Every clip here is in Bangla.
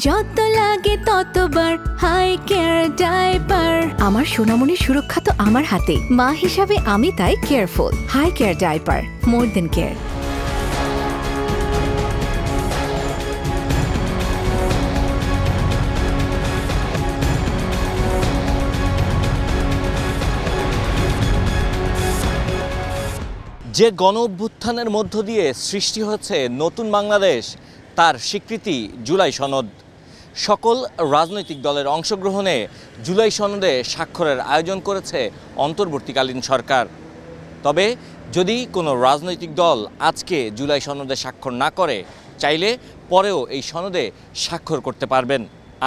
যত লাগে ততবার হাই কেয়ার ডাইপার। আমার সোনামণির সুরক্ষা তো আমার হাতে, মা হিসাবে আমি তাই কেয়ারফুল। হাই কেয়ার ডাইপার, মোর দেন কেয়ার। যে গণ অভ্যুত্থানের মধ্য দিয়ে সৃষ্টি হচ্ছে নতুন বাংলাদেশ, তার স্বীকৃতি জুলাই সনদ। সকল রাজনৈতিক দলের অংশগ্রহণে জুলাই সনদে স্বাক্ষরের আয়োজন করেছে অন্তর্বর্তীকালীন সরকার। তবে যদি কোনো রাজনৈতিক দল আজকে জুলাই সনদে স্বাক্ষর না করে, চাইলে পরেও এই সনদে স্বাক্ষর করতে পারবেন।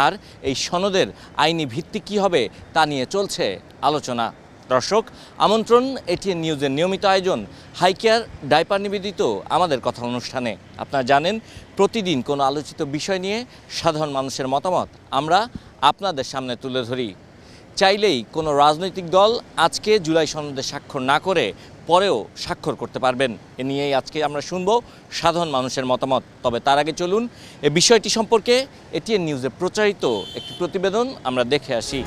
আর এই সনদের আইনি ভিত্তি কী হবে তা নিয়ে চলছে আলোচনা। দর্শক, আমন্ত্রণ এটিএন নিউজের নিয়মিত আয়োজন হাই কেয়ার ডাইপার নিবেদিত আমাদের কথা অনুষ্ঠানে। আপনারা জানেন, প্রতিদিন কোনো আলোচিত বিষয় নিয়ে সাধারণ মানুষের মতামত আমরা আপনাদের সামনে তুলে ধরি। চাইলেই কোনো রাজনৈতিক দল আজকে জুলাই সনদে স্বাক্ষর না করে পরেও স্বাক্ষর করতে পারবেন। এ নিয়েই আজকে আমরা শুনব সাধারণ মানুষের মতামত। তবে তার আগে চলুন এই বিষয়টি সম্পর্কে এটিএন নিউজে প্রচারিত একটি প্রতিবেদন আমরা দেখে আসি।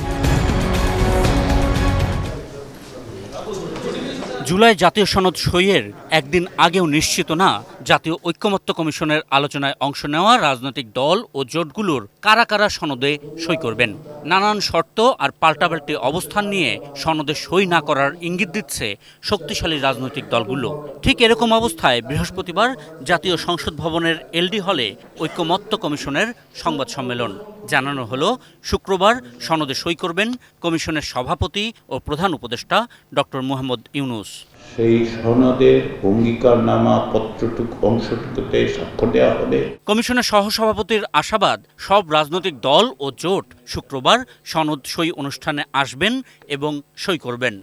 জুলাই জাতীয় সনদ সইয়ের একদিন আগেও নিশ্চিত না জাতীয় ঐক্যমত্য কমিশনের আলোচনায় অংশ নেওয়া রাজনৈতিক দল ও জোটগুলোর কারা কারা সনদে সই করবেন। নানান শর্ত আর পাল্টাপাল্টি অবস্থান নিয়ে সনদে সই না করার ইঙ্গিত দিচ্ছে শক্তিশালী রাজনৈতিক দলগুলো। ঠিক এরকম অবস্থায় বৃহস্পতিবার জাতীয় সংসদ ভবনের এলডি হলে ঐক্যমত্য কমিশনের সংবাদ সম্মেলন। জানানো হলো, শুক্রবার সনদে সই করবেন কমিশনের সভাপতি ও প্রধান উপদেষ্টা ডক্টর মোহাম্মদ ইউনূস। সেই সনদের অঙ্গীকারনামা পত্রটুকু অংশটুকুতে স্বাক্ষর দেওয়া হবে। কমিশনের সহসভাপতির আশাবাদ, সব রাজনৈতিক দল ও জোট শুক্রবার সনদ সই অনুষ্ঠানে আসবেন এবং সই করবেন।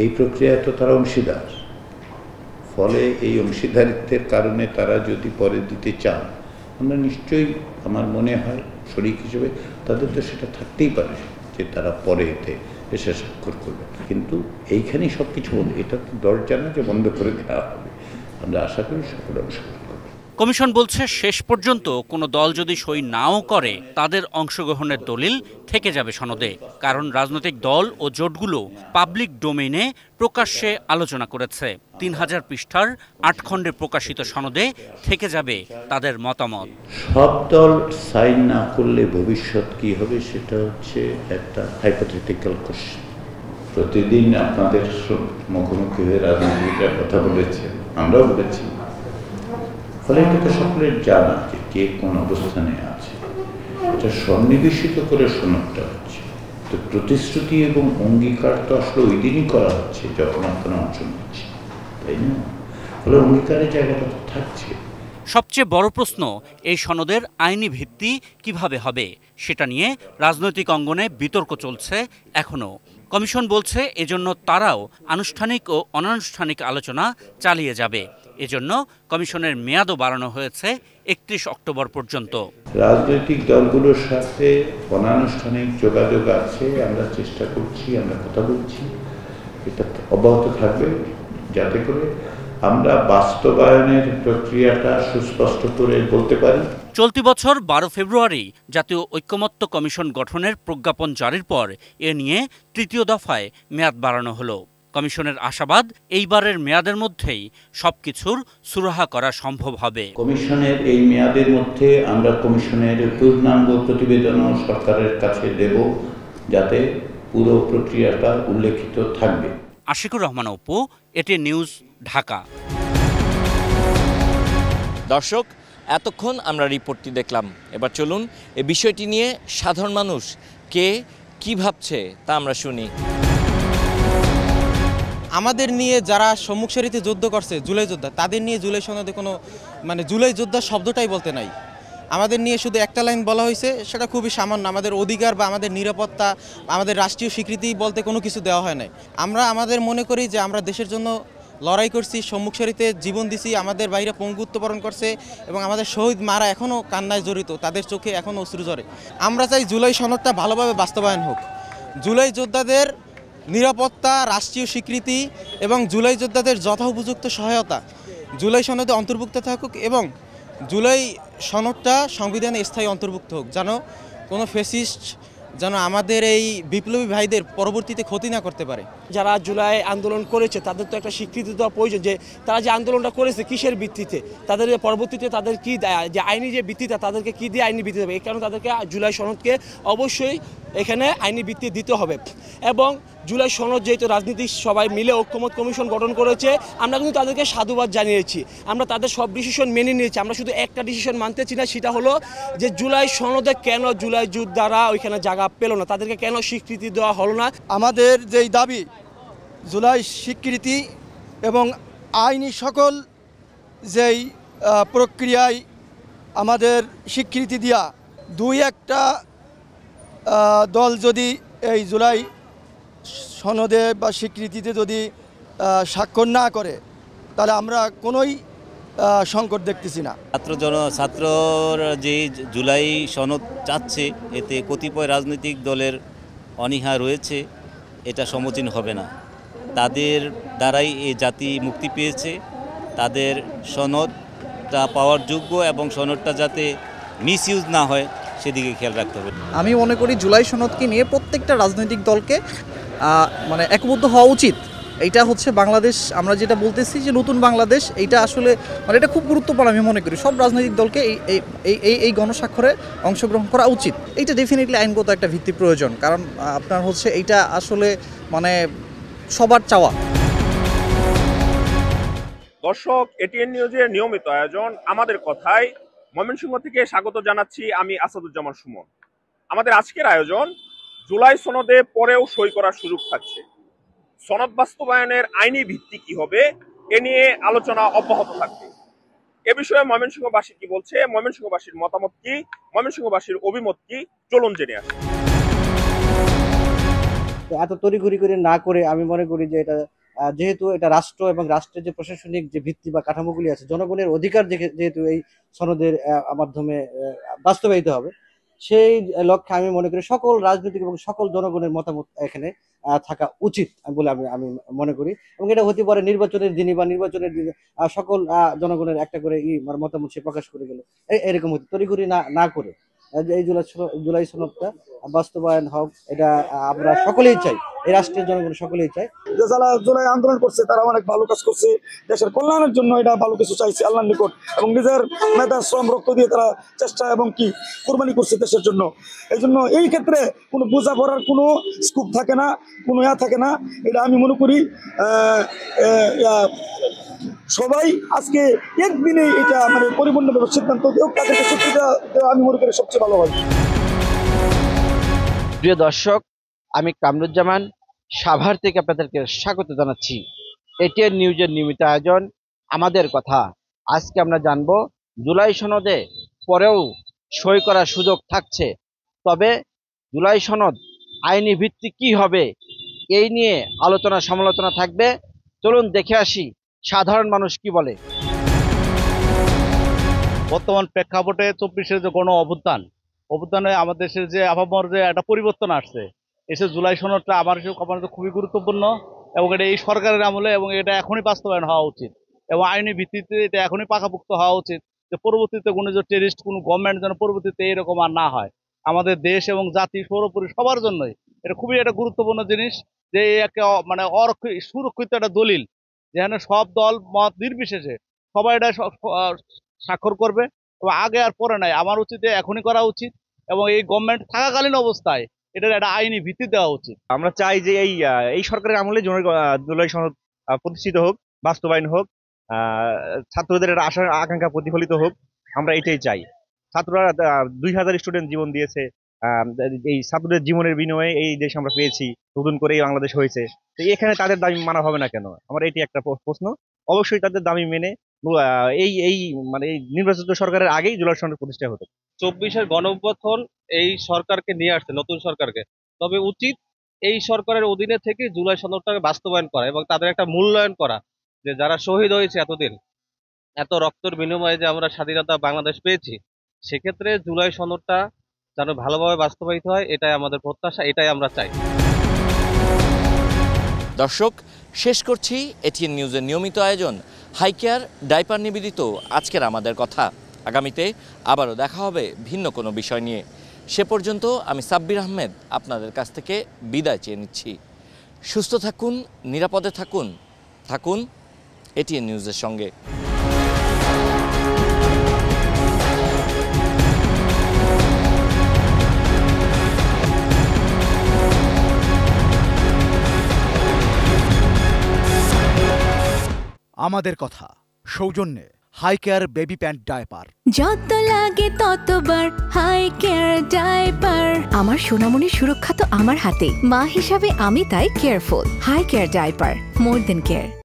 এই প্রক্রিয়ায় তো তারা অংশীদার, ফলে এই অংশীদারিত্বের কারণে তারা যদি পরে দিতে চান, আমরা নিশ্চয়ই, আমার মনে হয় শরিক হিসেবে তাদের তো সেটা থাকতেই পারে যে তারা পরে এসে স্বাক্ষর করবে। কিন্তু এইখানেই সব কিছু বলবে, এটা তো দরজা না যে বন্ধ করে দেওয়া হবে। আমরা আশা করি সকলে অংশগ্রহণ করবে। কমিশন বলছে, শেষ পর্যন্ত কোনো দল যদি সই নাও করে, তাদের অংশগ্রহণের দলিল থেকে যাবে সনদে। কারণ রাজনৈতিক দল ও জোটগুলো পাবলিক ডোমেইনে প্রকাশ্যে আলোচনা করেছে। 3000 পৃষ্ঠার 8 খণ্ডে প্রকাশিত সনদে থেকে যাবে তাদের মতামত। সব দল সাইন না করলে ভবিষ্যৎ কি হবে সেটা হচ্ছে একটা হাইপোথেটিক্যাল কোশ্চেন। প্রতিদিন আপনাদের মুখোমুখি হয়ে রাজনীতিবিদরা কথা বলেছে, আমরাও বলেছি। ফলে এটা তো সকলের জানা যে কে কোন অবস্থানে আছে। এটা সন্নিবেশিত করে সনদটা হচ্ছে। তো প্রতিশ্রুতি এবং অঙ্গীকার তো আসলে ওই দিনই করা হচ্ছে যখন আপনারা অংশ নিচ্ছে, তাই না? ফলে অঙ্গীকারের জায়গাটা তো থাকছে। সবচেয়ে বড় প্রশ্ন, এই সনদের আইনি ভিত্তি কিভাবে হবে সেটা নিয়ে রাজনৈতিক অঙ্গনে বিতর্ক চলছে এখনও। কমিশন বলছে, এজন্য তারাও আনুষ্ঠানিক ও অনানুষ্ঠানিক আলোচনা চালিয়ে যাবে। এজন্য কমিশনের মেয়াদও বাড়ানো হয়েছে 31 অক্টোবর পর্যন্ত। রাজনৈতিক দলগুলোর সাথে অনানুষ্ঠানিক যোগাযোগ আছে, আমরা চেষ্টা করছি, আমরা কথা বলছি, এটা অব্যাহত থাকবে যাতে করে আমরা বাস্তবায়নের প্রক্রিয়াটা সুস্পষ্ট করে বলতে পারি। চলতি বছর 12 ফেব্রুয়ারি জাতীয় ঐক্যমত্য কমিশন গঠনের প্রজ্ঞাপন জারির পর এ নিয়ে 3য় দফায় মেয়াদ বাড়ানো হলো। কমিশনের আশাবাদ, এইবারের মেয়াদের মধ্যেই সবকিছুর সুরাহা করা সম্ভব হবে। কমিশনের এই মেয়াদের মধ্যে আমরা কমিশনের পূর্ণাঙ্গ প্রতিবেদনও সরকারের কাছে দেব, যাতে পুরো প্রক্রিয়াটা উল্লেখিত থাকবে। Ashikur Rahman Apu, ATN news, Dhaka. দর্শক, এতক্ষণ আমরা রিপোর্টটি দেখলাম। এবার চলুন এই বিষয়টি নিয়ে সাধারণ মানুষ কে কি ভাবছে তা আমরা শুনি। আমাদের নিয়ে যারা সম্মুখ সারিতে যুদ্ধ করছে, জুলাই যোদ্ধা, তাদের নিয়ে জুলাই সনদে কোনো জুলাই যোদ্ধা শব্দটাই বলতে নাই। আমাদের নিয়ে শুধু একটা লাইন বলা হয়েছে, সেটা খুবই সামান্য। আমাদের অধিকার বা আমাদের নিরাপত্তা, আমাদের রাষ্ট্রীয় স্বীকৃতি বলতে কোনো কিছু দেওয়া হয় নাই। আমরা আমাদের মনে করি যে আমরা দেশের জন্য লড়াই করছি, সম্মুখ সারিতে জীবন দিছি, আমাদের বাইরে পঙ্গুত্ব বরণ করছে এবং আমাদের শহীদ মারা এখনও কান্নায় জড়িত, তাদের চোখে এখনও অশ্রু ঝরে। আমরা চাই জুলাই সনদটা ভালোভাবে বাস্তবায়ন হোক। জুলাই যোদ্ধাদের নিরাপত্তা, রাষ্ট্রীয় স্বীকৃতি এবং জুলাই যোদ্ধাদের যথোপযুক্ত সহায়তা জুলাই সনদে অন্তর্ভুক্ত থাকুক এবং জুলাই সনদটা সংবিধানে স্থায়ী অন্তর্ভুক্ত হোক, যেন কোনো ফ্যাসিস্ট যেন আমাদের এই বিপ্লবী ভাইদের পরবর্তীতে ক্ষতি না করতে পারে। যারা জুলাই আন্দোলন করেছে তাদের তো একটা স্বীকৃতি দেওয়া প্রয়োজন, যে তারা যে আন্দোলনটা করেছে কিসের ভিত্তিতে, তাদের পরবর্তীতে তাদের কি যে আইনি যে ভিত্তিটা তাদেরকে কি দিয়ে আইনি ভিত্তি দেবে, এই কারণে তাদেরকে জুলাই সনদকে অবশ্যই এখানে আইনি ভিত্তি দিতে হবে। এবং জুলাই সনদ যেহেতু রাজনীতি সবাই মিলে ঐক্যমত কমিশন গঠন করেছে, আমরা কিন্তু তাদেরকে সাধুবাদ জানিয়েছি, আমরা তাদের সব ডিসিশন মেনে নিয়েছি। আমরা শুধু একটা ডিসিশন মানতেছি না, সেটা হলো যে জুলাই সনদে কেন জুলাই যোদ্ধারা ওইখানে জায়গা পেল না, তাদেরকে কেন স্বীকৃতি দেওয়া হলো না। আমাদের যেই দাবি জুলাই স্বীকৃতি এবং আইনি সকল যেই প্রক্রিয়ায় আমাদের স্বীকৃতি দেওয়া, দুই একটা দল যদি এই জুলাই সনদে বা স্বীকৃতিতে যদি স্বাক্ষর না করে, তাহলে আমরা কোনোই সংকট দেখতেছি না। ছাত্রর যে জুলাই সনদ চাচ্ছে, এতে কতিপয় রাজনৈতিক দলের অনীহা রয়েছে, এটা সমীচীন হবে না। তাদের দ্বারাই এই জাতি মুক্তি পেয়েছে, তাদের সনদটা পাওয়ার যোগ্য এবং সনদটা যাতে মিসইউজ না হয় সেদিকে খেয়াল রাখতে হবে। আমি মনে করি জুলাই সনদকে নিয়ে প্রত্যেকটা রাজনৈতিক দলকে মানে একবদ্ধ হওয়া উচিত। এইটা হচ্ছে বাংলাদেশ, আমরা যেটা বলতেছি যে নতুন বাংলাদেশ, এইটা আসলে মানে এটা খুব গুরুত্বপূর্ণ। আমি মনে করি সব রাজনৈতিক দলকে এই গণস্বাক্ষরে অংশগ্রহণ করা উচিত। এইটা ডেফিনেটলি আইনগত একটা ভিত্তি প্রয়োজন, কারণ আপনার হচ্ছে এইটা আসলে মানে সবার চাওয়া। দর্শক, এটিএন নিউজের নিয়মিত আয়োজন আমাদের কথায় ময়মনসিংহ থেকে স্বাগত জানাচ্ছি আমি আসাদুজ্জামান সুমন। আমাদের আজকের আয়োজন জুলাই সনদে পরেও সই করার সুযোগ থাকছে, সনদ বাস্তবায়নের আইনি ভিত্তি কি হবে এ নিয়ে আলোচনা অব্যাহত থাকবে। এ বিষয়ে ময়মনসিংহবাসী কি বলছে, ময়মনসিংহবাসীর মতামত কি, ময়মনসিংহবাসীর অভিমত কি, চলুন জেনে আসি। এত তড়িঘড়ি করে না করে আমি মনে করি যে এটা যেহেতু এটা রাষ্ট্র এবং রাষ্ট্রের যে প্রশাসনিক যে ভিত্তি বা কাঠামোগুলি আছে, জনগণের অধিকার যেহেতু এই সনদের মাধ্যমে বাস্তবায়িত হবে, সেই লক্ষ্যে আমি মনে করি সকল রাজনৈতিক এবং সকল জনগণের মতামত এখানে থাকা উচিত বলে আমি মনে করি। এবং এটা হতে পারে নির্বাচনের দিনই বা নির্বাচনের দিনে সকল জনগণের একটা করে মতামত সে প্রকাশ করে গেল, এরকম হতে তড়িঘড়ি না করে এই জুলাই সনদটা বাস্তবায়ন হোক, এটা আমরা সকলেই চাই, এই রাষ্ট্রের জনগণ সকলেই চাই। যে যারা জুলাই আন্দোলন করছে তারা অনেক ভালো কাজ করছে, দেশের কল্যাণের জন্য এটা ভালো কিছু চাইছে আল্লাহর নিকট, এবং নিজের মেধা শ্রম রক্ত দিয়ে তারা চেষ্টা এবং কি কোরবানি করছে দেশের জন্য। এই জন্য এই ক্ষেত্রে কোনো বোঝাপড়ার কোনো স্কোপ থাকে না, কোনো থাকে না। এটা আমি মনে করি সবাই আজকে একদিনে এটা মানে পরিপূর্ণভাবে সিদ্ধান্ত দেও, তাদেরকে স্বীকৃতি দেওয়া আমি মনে করি সবচেয়ে ভালো হবে। প্রিয় দর্শক, আমি কামরুজ্জামান সাভার থেকে আপনাদেরকে স্বাগত জানাচ্ছি এটিএন নিউজের নিয়মিত আয়োজন আমাদের কথা। আজকে আমরা জানব জুলাই সনদে পরেও সই করার সুযোগ থাকছে, তবে জুলাই সনদ আইনি ভিত্তি কি হবে এই নিয়ে আলোচনা সমালোচনা থাকবে। চলুন দেখে আসি সাধারণ মানুষ কি বলে। বর্তমান প্রেক্ষাপটে 24-এর যে গণ অভ্যুত্থানে আমাদের দেশের যে আবহাওয়ার যে একটা পরিবর্তন আসছে, এসে জুলাই সনদটা আমার খুবই গুরুত্বপূর্ণ, এবং এটা এই সরকারের আমলে এবং এটা এখনই বাস্তবায়ন হওয়া উচিত, এবং আইনি ভিত্তিতে এটা এখনই পাকাপোক্ত হওয়া উচিত, যে পরবর্তীতে কোনো যে টেরিস্ট কোনো গভর্নমেন্ট যেন পরবর্তীতে এরকম আর না হয়। আমাদের দেশ এবং জাতি সর্বোপরি সবার জন্যই এটা খুবই একটা গুরুত্বপূর্ণ জিনিস, যে একটা মানে সুরক্ষিত একটা দলিল, যেখানে সব দল মত নির্বিশেষে সবাই এটা স্বাক্ষর করবে, এবং আগে আর পরে নাই। আমার উচিত এখনই করা উচিত, এবং এই গভর্নমেন্ট থাকাকালীন অবস্থায় এটার একটা আইনি ভিত্তি দেওয়া উচিত। আমরা চাই যে এই সরকারের আমলে জুলাই সনদ প্রতিষ্ঠিত হোক, বাস্তবায়ন হোক, ছাত্রদের একটা আশা আকাঙ্ক্ষা প্রতিফলিত হোক, আমরা এটাই চাই। ছাত্ররা 2000 স্টুডেন্ট জীবন দিয়েছে, এই ছাত্রদের জীবনের বিনিময়ে এই দেশ আমরা পেয়েছি, নতুন করে এই বাংলাদেশ হয়েছে। তো এখানে তাদের দাবি মানা হবে না কেন? আমার এটি একটা প্রশ্ন। অবশ্যই তাদের দাবি মেনে এই মানে নির্বাচিত সরকারের আগেই জুলাই সনদ প্রতিষ্ঠা হতো। 24-এর গণঅভ্যুত্থান এই সরকারকে নিয়ে আসছে, নতুন সরকারকে, তবে উচিত এই সরকারের অধীনে থেকে জুলাই সনদটাকে বাস্তবায়ন করা এবং তাদের একটা মূল্যায়ন করা, যে যারা শহীদ হয়েছে এতদিন, এত রক্তের বিনিময়ে যে আমরা স্বাধীনতা বাংলাদেশ পেয়েছি, সেক্ষেত্রে জুলাই সনদটা যেন ভালোভাবে বাস্তবায়িত হয়, এটাই আমাদের প্রত্যাশা, এটাই আমরা চাই। দর্শক, শেষ করছি এটিএন নিউজের নিয়মিত আয়োজন হাইকেয়ার ডাইপার নিবেদিত আজকের আমাদের কথা। আগামীতে আবারও দেখা হবে ভিন্ন কোনো বিষয় নিয়ে। সে পর্যন্ত আমি সাব্বির আহমেদ আপনাদের কাছ থেকে বিদায় চেয়ে নিচ্ছি। সুস্থ থাকুন, নিরাপদে থাকুন, থাকুন এটিএন নিউজের সঙ্গে। আমাদের কথা সৌজন্যে hi care baby pant diaper. যত লাগে ততবার হাই কেয়ার ডায়পার। আমার সোনামণির সুরক্ষা তো আমার হাতে, মা হিসাবে আমি তাই কেয়ারফুল। হাই কেয়ার ডায়পার, মোর দেন কেয়ার।